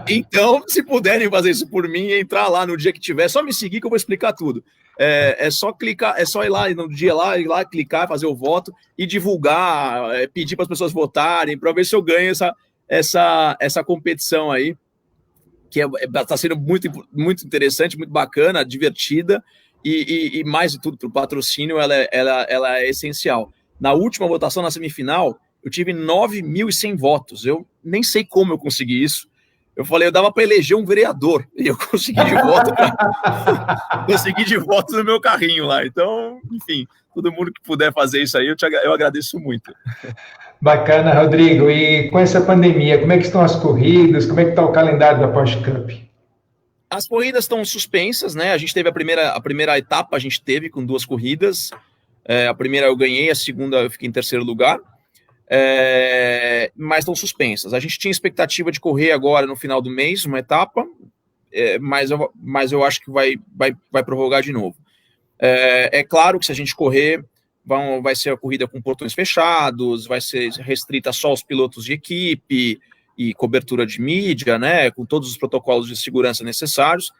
Então, se puderem fazer isso por mim, entrar lá no dia que tiver, só me seguir que eu vou explicar tudo. É só clicar, é só ir lá no dia ir lá, clicar, fazer o voto e divulgar, pedir para as pessoas votarem, para ver se eu ganho essa competição aí, que está sendo muito, muito interessante, muito bacana, divertida, e mais de tudo, para o patrocínio, ela é essencial. Na última votação, na semifinal, eu tive 9.100 votos. Eu nem sei como eu consegui isso. Eu falei, eu dava para eleger um vereador. E eu consegui de voto. Consegui de voto no meu carrinho lá. Então, enfim, todo mundo que puder fazer isso aí, eu agradeço muito. Bacana, Rodrigo. E com essa pandemia, como é que estão as corridas? Como é que está o calendário da Porsche Cup? As corridas estão suspensas, né? A gente teve a primeira etapa, a gente teve com 2 corridas. A primeira eu ganhei, a segunda eu fiquei em terceiro lugar, mas estão suspensas. A gente tinha expectativa de correr agora no final do mês, uma etapa, mas eu acho que vai prorrogar de novo. É claro que se a gente correr, vai ser a corrida com portões fechados, vai ser restrita só aos pilotos de equipe e cobertura de mídia, né, com todos os protocolos de segurança necessários,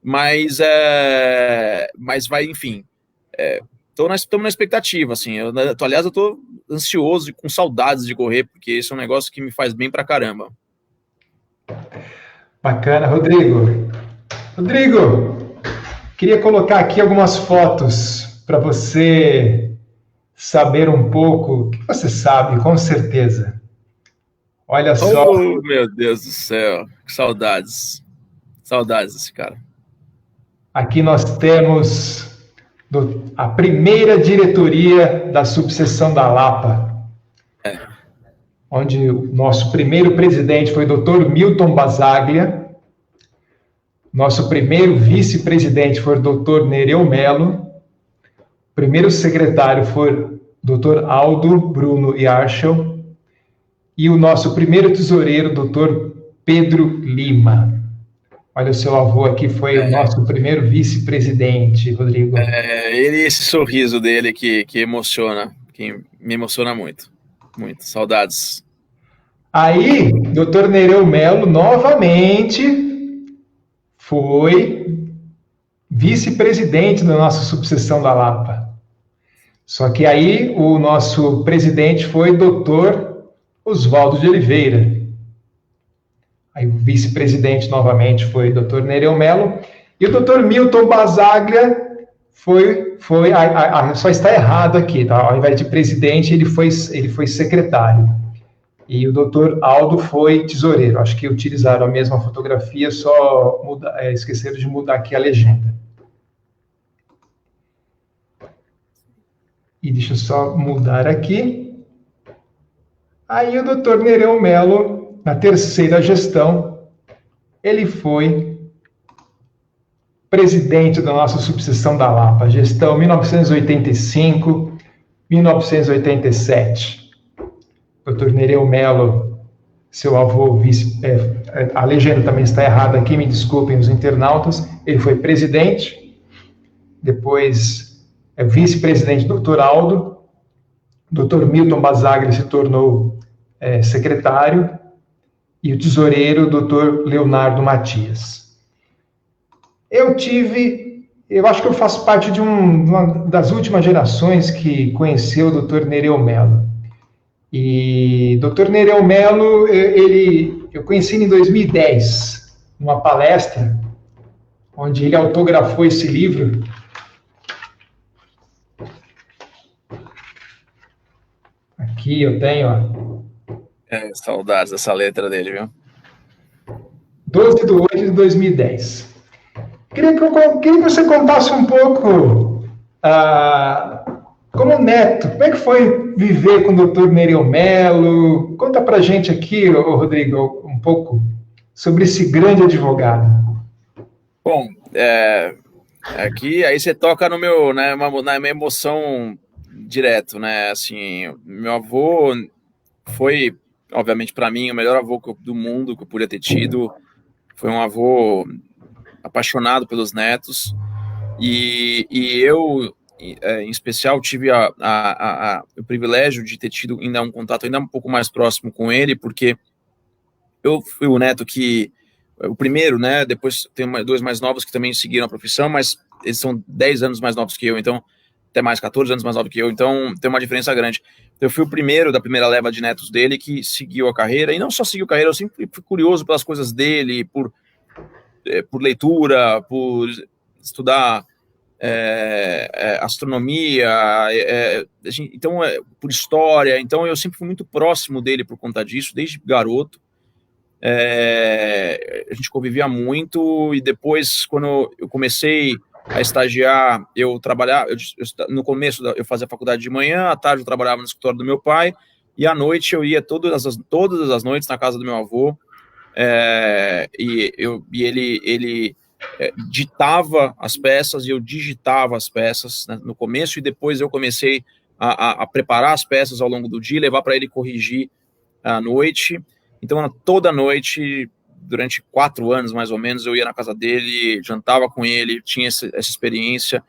mas vai, enfim, estamos na expectativa, assim, aliás, eu estou ansioso e com saudades de correr, porque esse é um negócio que me faz bem pra caramba. Bacana, Rodrigo. Rodrigo, queria colocar aqui algumas fotos para você saber um pouco o que você sabe, com certeza. Olha só. Oh, meu Deus do céu, que saudades. Saudades desse cara. Aqui nós temos a primeira diretoria da subseção da Lapa, onde o nosso primeiro presidente foi o Dr. Milton Basaglia, nosso primeiro vice-presidente foi o Dr. Nereu Melo, o primeiro secretário foi o Dr. Aldo Bruno Yarchel, e o nosso primeiro tesoureiro, Dr. Pedro Lima. Olha, o seu avô aqui foi o nosso primeiro vice-presidente, Rodrigo. Esse sorriso dele que emociona, que me emociona muito. Muito, saudades. Aí, Dr. Nereu Melo, novamente, foi vice-presidente da nossa subseção da Lapa. Só que aí, o nosso presidente foi Dr. Oswaldo de Oliveira. Aí o vice-presidente novamente foi o Dr. Nereu Melo, e o Dr. Milton Basaglia só está errado aqui, tá? Ao invés de presidente, ele foi secretário. E o Dr. Aldo foi tesoureiro. Acho que utilizaram a mesma fotografia, só esqueceram de mudar aqui a legenda. E deixa eu só mudar aqui. Aí o Dr. Nereu Melo, na terceira gestão, ele foi presidente da nossa subseção da Lapa, gestão 1985-1987. Dr. Nereu Melo, seu avô, a legenda também está errada aqui, me desculpem os internautas, ele foi presidente, depois vice-presidente Dr. Aldo, Dr. Milton Basaglia se tornou secretário, e o tesoureiro, Dr. Leonardo Matias. Eu acho que eu faço parte de uma das últimas gerações que conheceu o Dr. Nereu Melo. E Dr. Nereu Melo, eu conheci ele em 2010, numa palestra, onde ele autografou esse livro. Aqui eu tenho, ó. Saudades dessa letra dele, viu? 12 de 8 de 2010. Queria que você contasse um pouco, como neto, como é que foi viver com o Dr. Nereu Melo? Conta pra gente aqui, Rodrigo, um pouco sobre esse grande advogado. Bom, aqui aí você toca no meu, né, na minha emoção direto, né? Assim, meu avô foi, obviamente, para mim, o melhor avô do mundo que eu podia ter tido. Foi um avô apaixonado pelos netos, e eu, em especial, tive o privilégio de ter tido ainda um contato ainda um pouco mais próximo com ele, porque eu fui o neto o primeiro, né? Depois tem dois mais novos que também seguiram a profissão, mas eles são 10 anos mais novos que eu, então, até mais 14 anos mais novo que eu, então tem uma diferença grande. Eu fui o primeiro da primeira leva de netos dele que seguiu a carreira, e não só seguiu a carreira, eu sempre fui curioso pelas coisas dele, por leitura, por estudar astronomia, então, por história, então eu sempre fui muito próximo dele por conta disso, desde garoto. A gente convivia muito, e depois, quando eu comecei a estagiar, eu trabalhava, no começo eu fazia faculdade de manhã, à tarde eu trabalhava no escritório do meu pai, e à noite eu ia todas as noites na casa do meu avô, e ele ditava as peças e eu digitava as peças, né, no começo, e depois eu comecei a preparar as peças ao longo do dia, levar para ele corrigir à noite. Então, toda noite, durante 4 anos, mais ou menos, eu ia na casa dele, jantava com ele, tinha essa experiência,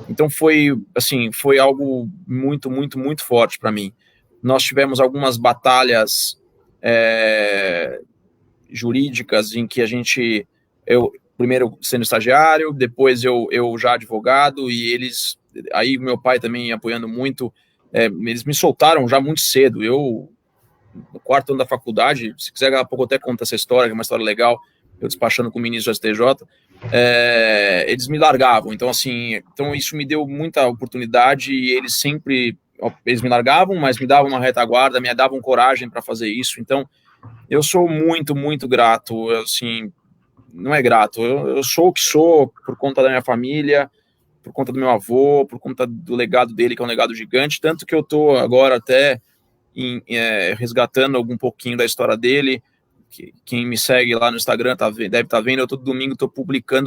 Então foi algo muito, muito, muito forte para mim. Nós tivemos algumas batalhas jurídicas em que eu primeiro sendo estagiário, depois eu já advogado, e aí meu pai também apoiando muito, eles me soltaram já muito cedo. Eu, no quarto ano da faculdade, se quiser, daqui a pouco eu até conto essa história, que é uma história legal, eu despachando com o ministro do STJ, eles me largavam. Então, assim, isso me deu muita oportunidade, e eles me largavam, mas me davam uma retaguarda, me davam coragem para fazer isso. Então, eu sou muito, muito grato, assim, não é grato, eu sou o que sou por conta da minha família, por conta do meu avô, por conta do legado dele, que é um legado gigante, tanto que eu estou agora até resgatando algum pouquinho da história dele. Quem me segue lá no Instagram deve estar vendo, eu todo domingo estou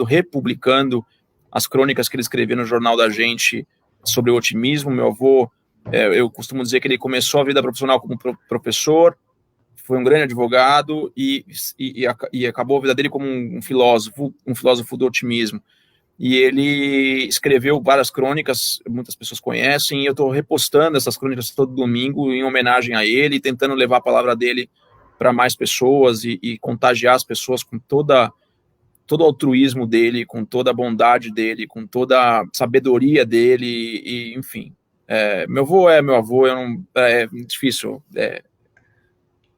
republicando as crônicas que ele escreveu no jornal da gente sobre o otimismo. Meu avô, eu costumo dizer que ele começou a vida profissional como professor, foi um grande advogado e acabou a vida dele como um filósofo do otimismo. E ele escreveu várias crônicas, muitas pessoas conhecem, e eu estou repostando essas crônicas todo domingo em homenagem a ele, tentando levar a palavra dele para mais pessoas e contagiar as pessoas com todo o altruísmo dele, com toda a bondade dele, com toda a sabedoria dele, e enfim. Meu avô é meu avô, é difícil.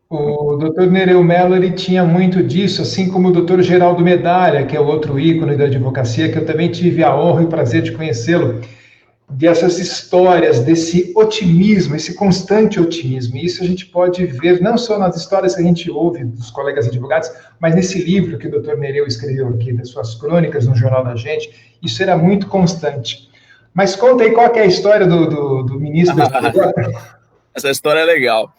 O Dr. Nereu Mello, ele tinha muito disso, assim como o Dr. Geraldo Medalha, que é outro ícone da advocacia, que eu também tive a honra e o prazer de conhecê-lo, dessas histórias, desse otimismo, esse constante otimismo. E isso a gente pode ver não só nas histórias que a gente ouve dos colegas advogados, mas nesse livro que o Dr. Nereu escreveu aqui, das suas crônicas no Jornal da Gente. Isso era muito constante. Mas conta aí qual que é a história do ministro da Essa história é legal.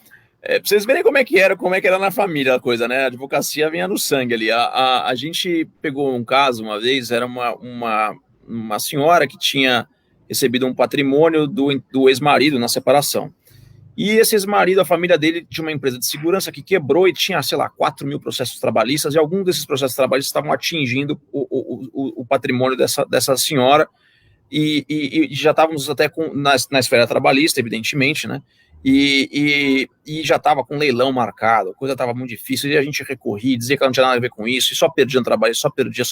Pra vocês verem como é que era na família a coisa, né? A advocacia vinha no sangue ali. A gente pegou um caso uma vez, era uma senhora que tinha recebido um patrimônio do ex-marido na separação. E esse ex-marido, a família dele tinha uma empresa de segurança que quebrou e tinha, 4 mil processos trabalhistas, e alguns desses processos trabalhistas estavam atingindo o patrimônio dessa senhora, e já estávamos até na esfera trabalhista, evidentemente, né? E já estava com leilão marcado, a coisa estava muito difícil, e a gente recorria, dizia que ela não tinha nada a ver com isso, e só perdia no trabalho, só perdia.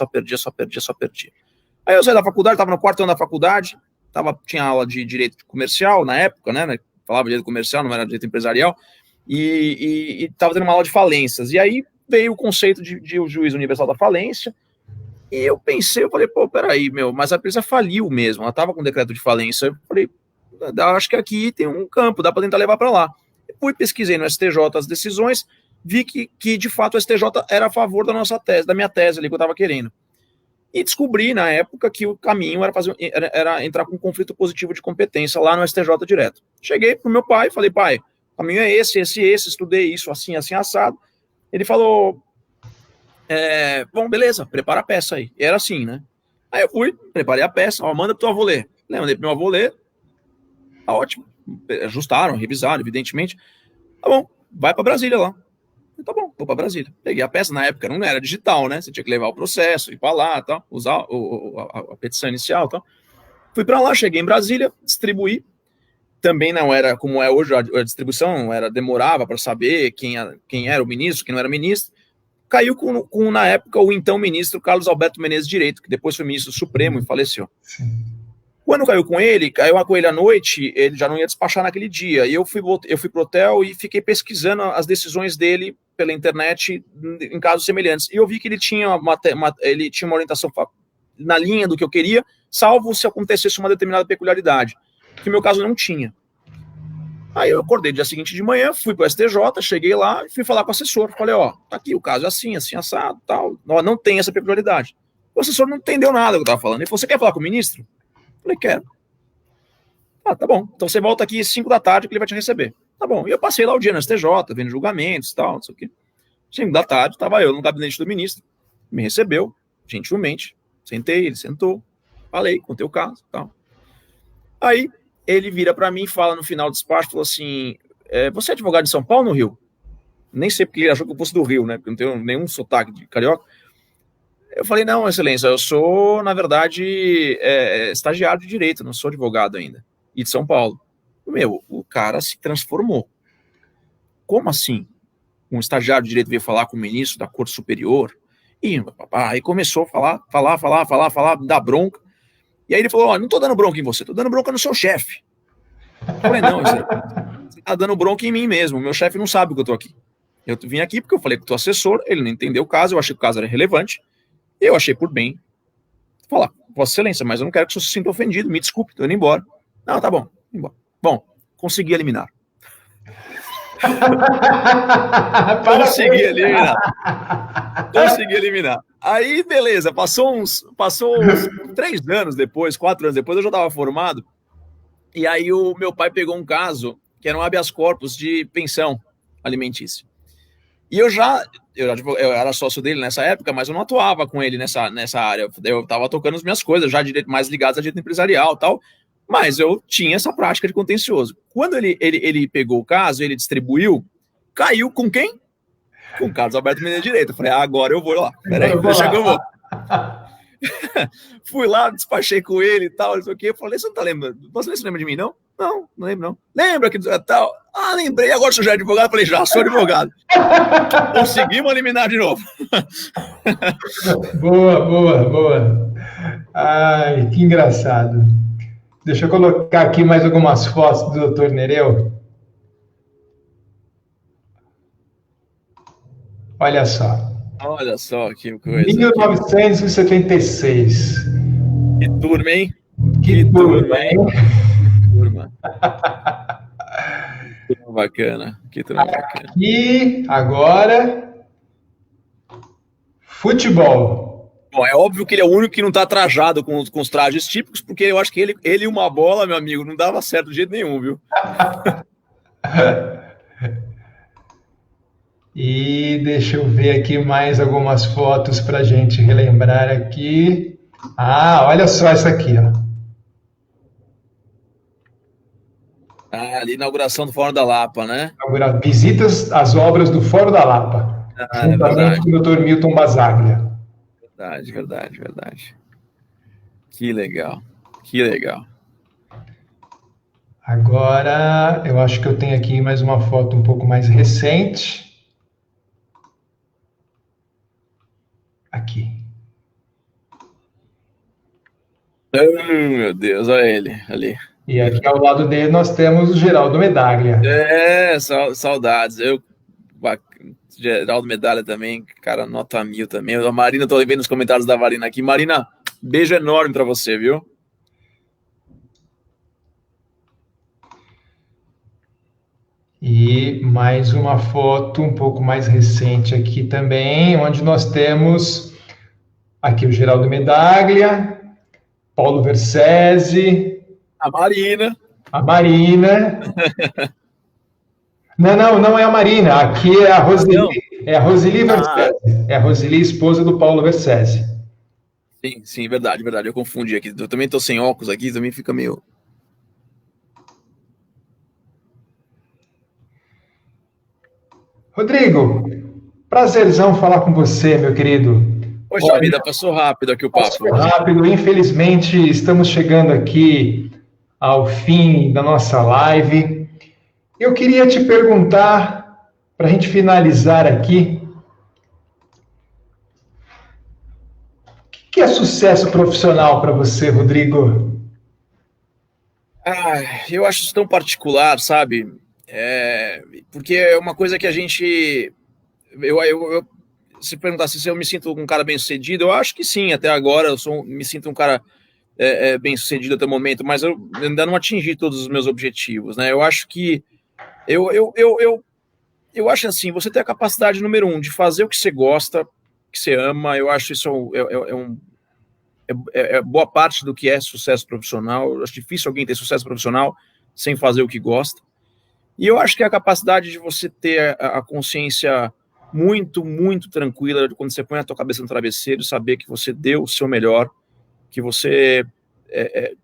Aí eu saí da faculdade, estava no quarto ano da faculdade, tinha aula de direito comercial na época, né? Falava direito comercial, não era direito empresarial, e estava tendo uma aula de falências. E aí veio o conceito de o juiz universal da falência, e eu falei, peraí, mas a empresa faliu mesmo, ela estava com decreto de falência. Eu falei, acho que aqui tem um campo, dá para tentar levar para lá. Fui, pesquisei no STJ as decisões, vi que de fato o STJ era a favor da nossa tese, da minha tese ali que eu estava querendo. E descobri na época que o caminho era entrar com um conflito positivo de competência lá no STJ direto. Cheguei pro meu pai, falei, pai, o caminho é esse, estudei isso assim, assado. Ele falou, bom, beleza, prepara a peça aí. E era assim, né? Aí eu fui, preparei a peça, manda pro teu avô ler. Mandei pro meu avô ler, tá ótimo. Ajustaram, revisaram, evidentemente. Tá bom, vai para Brasília lá. Tá bom, vou para Brasília. Peguei a peça, na época não era digital, né? Você tinha que levar o processo, ir para lá, tal, usar a petição inicial, tal. Fui para lá, cheguei em Brasília, distribuí. Também não era como é hoje a distribuição, demorava para saber quem era o ministro, quem não era ministro. Caiu com na época, o então ministro Carlos Alberto Menezes Direito, que depois foi ministro Supremo e faleceu. Sim. Quando caiu com ele à noite, ele já não ia despachar naquele dia. E eu fui pro hotel e fiquei pesquisando as decisões dele pela internet em casos semelhantes. E eu vi que ele tinha uma orientação na linha do que eu queria, salvo se acontecesse uma determinada peculiaridade, que no meu caso não tinha. Aí eu acordei no dia seguinte de manhã, fui pro STJ, cheguei lá e fui falar com o assessor. Falei, tá aqui, o caso é assim, assado, tal. Não tem essa peculiaridade. O assessor não entendeu nada do que eu estava falando. Ele falou, você quer falar com o ministro? Falei, quero. Tá bom. Então você volta aqui às 5 da tarde que ele vai te receber. Tá bom. E eu passei lá o dia no STJ, vendo julgamentos e tal, não sei o quê. 5 da tarde, estava eu no gabinete do ministro. Me recebeu, gentilmente. Sentei, ele sentou. Falei, contei o caso e tal. Aí ele vira para mim e fala no final do despacho, falou assim, você é advogado de São Paulo ou no Rio? Nem sei porque ele achou que eu fosse do Rio, né? Porque eu não tenho nenhum sotaque de carioca. Eu falei, não, excelência, eu sou, na verdade, estagiário de direito, não sou advogado ainda, e de São Paulo. O cara se transformou. Como assim? Um estagiário de direito veio falar com o ministro da Corte Superior, e aí começou a falar, dar bronca. E aí ele falou, não tô dando bronca em você, tô dando bronca no seu chefe. Eu falei, não, você tá dando bronca em mim mesmo, meu chefe não sabe que eu tô aqui. Eu vim aqui porque eu falei com o teu assessor, ele não entendeu o caso, eu achei que o caso era relevante, eu achei por bem falar, Vossa Excelência, mas eu não quero que o senhor se sinta ofendido, me desculpe, tô indo embora. Não, tá bom, embora. Bom, consegui eliminar. Consegui eliminar. Aí, beleza, passou uns 3 anos depois, 4 anos depois, eu já estava formado, e aí o meu pai pegou um caso que era um habeas corpus de pensão alimentícia. E eu era sócio dele nessa época, mas eu não atuava com ele nessa área. Eu estava tocando as minhas coisas, já mais ligadas a direito empresarial e tal, mas eu tinha essa prática de contencioso. Quando ele pegou o caso, ele distribuiu, caiu com quem? Com o Carlos Alberto Menezes Direito. Eu falei, agora eu vou lá. Peraí, deixa que eu vou. Fui lá, despachei com ele e tal, não sei o quê. Eu falei, você não tá lembrando? Você lembra de mim, não? Não lembro, não. Lembra que tal? Lembrei, agora você já é advogado? Eu falei, já sou advogado. Conseguimos eliminar de novo. Boa. Ai, que engraçado. Deixa eu colocar aqui mais algumas fotos do Dr. Nereu. Olha só. Olha só que coisa. 1976. Que turma, hein? Que turma, hein? Que turma bacana. E agora, futebol. Bom, é óbvio que ele é o único que não está trajado com os trajes típicos, porque eu acho que ele e uma bola, meu amigo, não dava certo de jeito nenhum, viu? E deixa eu ver aqui mais algumas fotos para a gente relembrar aqui. Olha só essa aqui, ó. Ali, inauguração do Fórum da Lapa, né? Visitas às obras do Fórum da Lapa, juntamente com o Dr. Milton Basaglia. Verdade. Que legal. Agora, eu acho que eu tenho aqui mais uma foto um pouco mais recente. Aqui. Meu Deus, olha ele ali. E aqui ao lado dele nós temos o Geraldo Medaglia. Saudades. Geraldo Medaglia também, cara, nota 1000 também. A Marina, tô vendo nos comentários da Marina aqui. Marina, beijo enorme para você, viu? E mais uma foto um pouco mais recente aqui também, onde nós temos aqui o Geraldo Medaglia, Paulo Versese, a Marina. Não é a Marina, aqui é a Roseli, é a Roseli Versese, é a Roseli, esposa do Paulo Versese. Sim, verdade, eu confundi aqui, eu também tô sem óculos aqui, também fica meio... Rodrigo, prazerzão falar com você, meu querido. Poxa, a vida passou rápido aqui o papo. Passou rápido, infelizmente estamos chegando aqui ao fim da nossa live. Eu queria te perguntar, para a gente finalizar aqui, o que é sucesso profissional para você, Rodrigo? Eu acho isso tão particular, sabe? Porque é uma coisa que a gente... se perguntasse se eu me sinto um cara bem-sucedido, eu acho que sim, até agora me sinto um cara bem-sucedido até o momento, mas eu ainda não atingi todos os meus objetivos, né? Eu acho que eu acho assim, você tem a capacidade, número 1, de fazer o que você gosta, que você ama, eu acho isso boa parte do que é sucesso profissional. Eu acho difícil alguém ter sucesso profissional sem fazer o que gosta. E eu acho que é a capacidade de você ter a consciência muito, muito tranquila de quando você põe a tua cabeça no travesseiro, saber que você deu o seu melhor, que você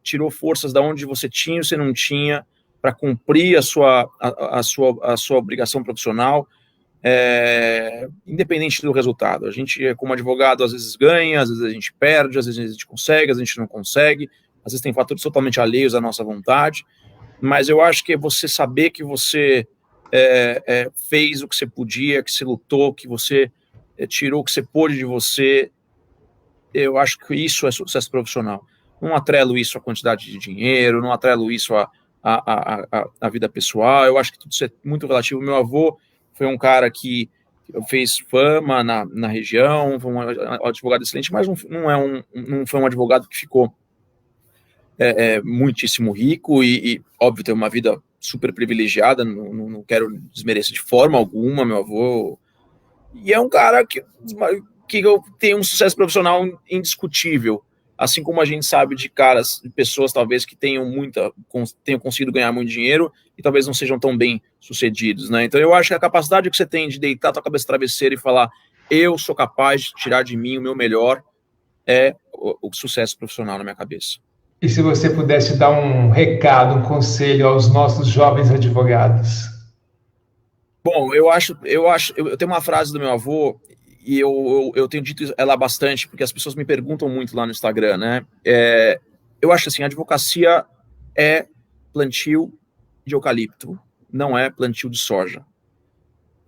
tirou forças da onde você tinha ou você não tinha para cumprir a sua obrigação profissional, independente do resultado. A gente, como advogado, às vezes ganha, às vezes a gente perde, às vezes a gente consegue, às vezes a gente não consegue, às vezes tem fatores totalmente alheios à nossa vontade, mas eu acho que é você saber que você fez o que você podia, que você lutou, que você tirou o que você pôde de você. Eu acho que isso é sucesso profissional. Não atrelo isso à quantidade de dinheiro, não atrelo isso à vida pessoal. Eu acho que tudo isso é muito relativo. Meu avô foi um cara que fez fama na região, foi um advogado excelente, mas não foi um advogado que ficou muitíssimo rico e, óbvio, tem uma vida super privilegiada, não quero desmerecer de forma alguma meu avô, e é um cara que tem um sucesso profissional indiscutível, assim como a gente sabe de pessoas talvez que tenham conseguido ganhar muito dinheiro e talvez não sejam tão bem sucedidos, né? Então eu acho que a capacidade que você tem de deitar a tua cabeça no travesseiro e falar, eu sou capaz de tirar de mim o meu melhor, é o sucesso profissional na minha cabeça. E se você pudesse dar um recado, um conselho aos nossos jovens advogados? Bom, eu tenho uma frase do meu avô, e eu tenho dito ela bastante, porque as pessoas me perguntam muito lá no Instagram, né? Eu acho assim, a advocacia é plantio de eucalipto, não é plantio de soja.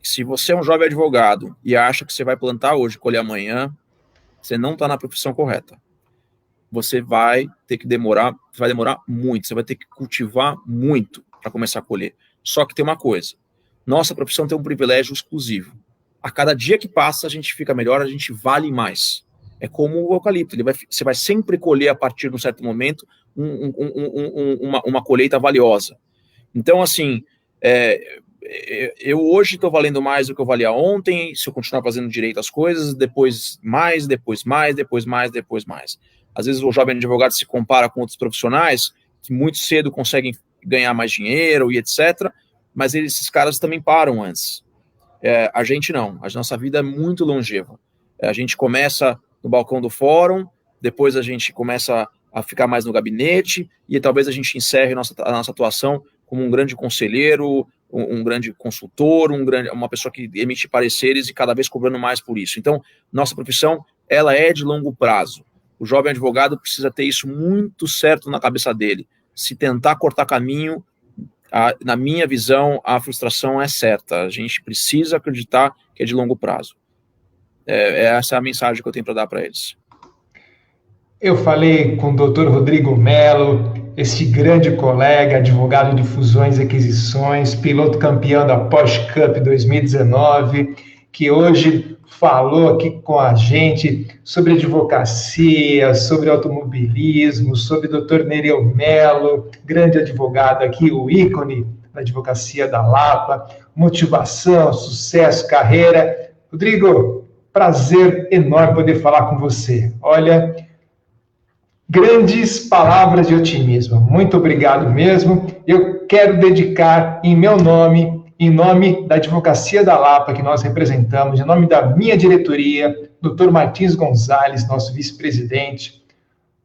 Se você é um jovem advogado e acha que você vai plantar hoje e colher amanhã, você não está na profissão correta. Você vai demorar muito, você vai ter que cultivar muito para começar a colher. Só que tem uma coisa, nossa profissão tem um privilégio exclusivo. A cada dia que passa, a gente fica melhor, a gente vale mais. É como o eucalipto, você vai sempre colher a partir de um certo momento uma colheita valiosa. Então, assim, eu hoje estou valendo mais do que eu valia ontem, se eu continuar fazendo direito às coisas, depois mais. Às vezes o jovem advogado se compara com outros profissionais que muito cedo conseguem ganhar mais dinheiro e etc., mas esses caras também param antes. A gente não, a nossa vida é muito longeva. A gente começa no balcão do fórum, depois a gente começa a ficar mais no gabinete e talvez a gente encerre a nossa atuação como um grande conselheiro, um grande consultor, uma pessoa que emite pareceres e cada vez cobrando mais por isso. Então, nossa profissão, ela é de longo prazo. O jovem advogado precisa ter isso muito certo na cabeça dele. Se tentar cortar caminho, na minha visão, a frustração é certa. A gente precisa acreditar que é de longo prazo. Essa é a mensagem que eu tenho para dar para eles. Eu falei com o Dr. Rodrigo Mello, este grande colega, advogado de fusões e aquisições, piloto campeão da Porsche Cup 2019, que hoje falou aqui com a gente sobre advocacia, sobre automobilismo, sobre o Dr. Nereu Mello, grande advogado aqui, o ícone da advocacia da Lapa, motivação, sucesso, carreira. Rodrigo, prazer enorme poder falar com você. Olha, grandes palavras de otimismo. Muito obrigado mesmo. Eu quero dedicar em meu nome, em nome da Advocacia da Lapa, que nós representamos, em nome da minha diretoria, Dr. Martins Gonzalez, nosso vice-presidente,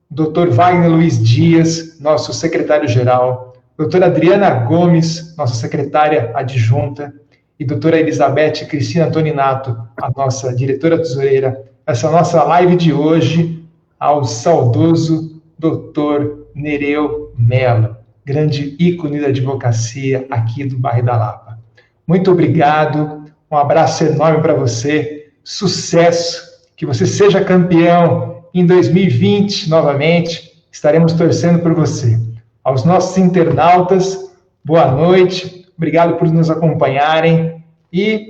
Dr. Wagner Luiz Dias, nosso secretário-geral, doutora Adriana Gomes, nossa secretária adjunta, e doutora Elizabeth Cristina Antoninato, a nossa diretora tesoureira, essa nossa live de hoje ao saudoso doutor Nereu Mello, grande ícone da advocacia aqui do bairro da Lapa. Muito obrigado, um abraço enorme para você, sucesso, que você seja campeão em 2020 novamente, estaremos torcendo por você. Aos nossos internautas, boa noite, obrigado por nos acompanharem e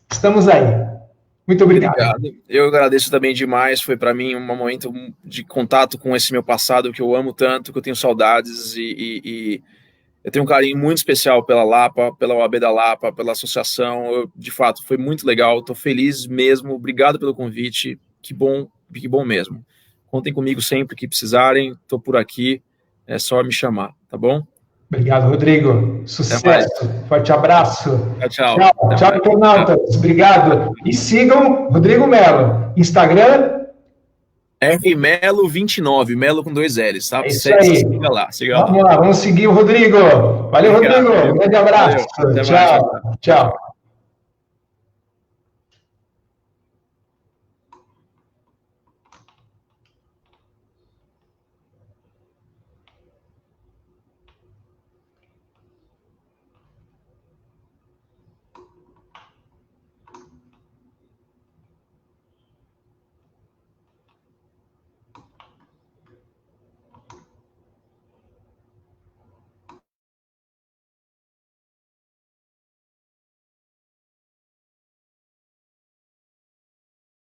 estamos aí. Muito obrigado. Eu agradeço também demais, foi para mim um momento de contato com esse meu passado que eu amo tanto, que eu tenho saudades e eu tenho um carinho muito especial pela Lapa, pela OAB da Lapa, pela associação, de fato, foi muito legal, estou feliz mesmo, obrigado pelo convite, que bom mesmo. Contem comigo sempre que precisarem, estou por aqui, é só me chamar, tá bom? Obrigado, Rodrigo. Sucesso. Forte abraço. Tchau. Tchau, internautas. Obrigado. E sigam Rodrigo Mello. Instagram? rmelo29, Melo com 2 L's, tá? É isso aí. Siga lá. Vamos lá, vamos seguir o Rodrigo. Valeu, Rodrigo. Um grande abraço. Tchau.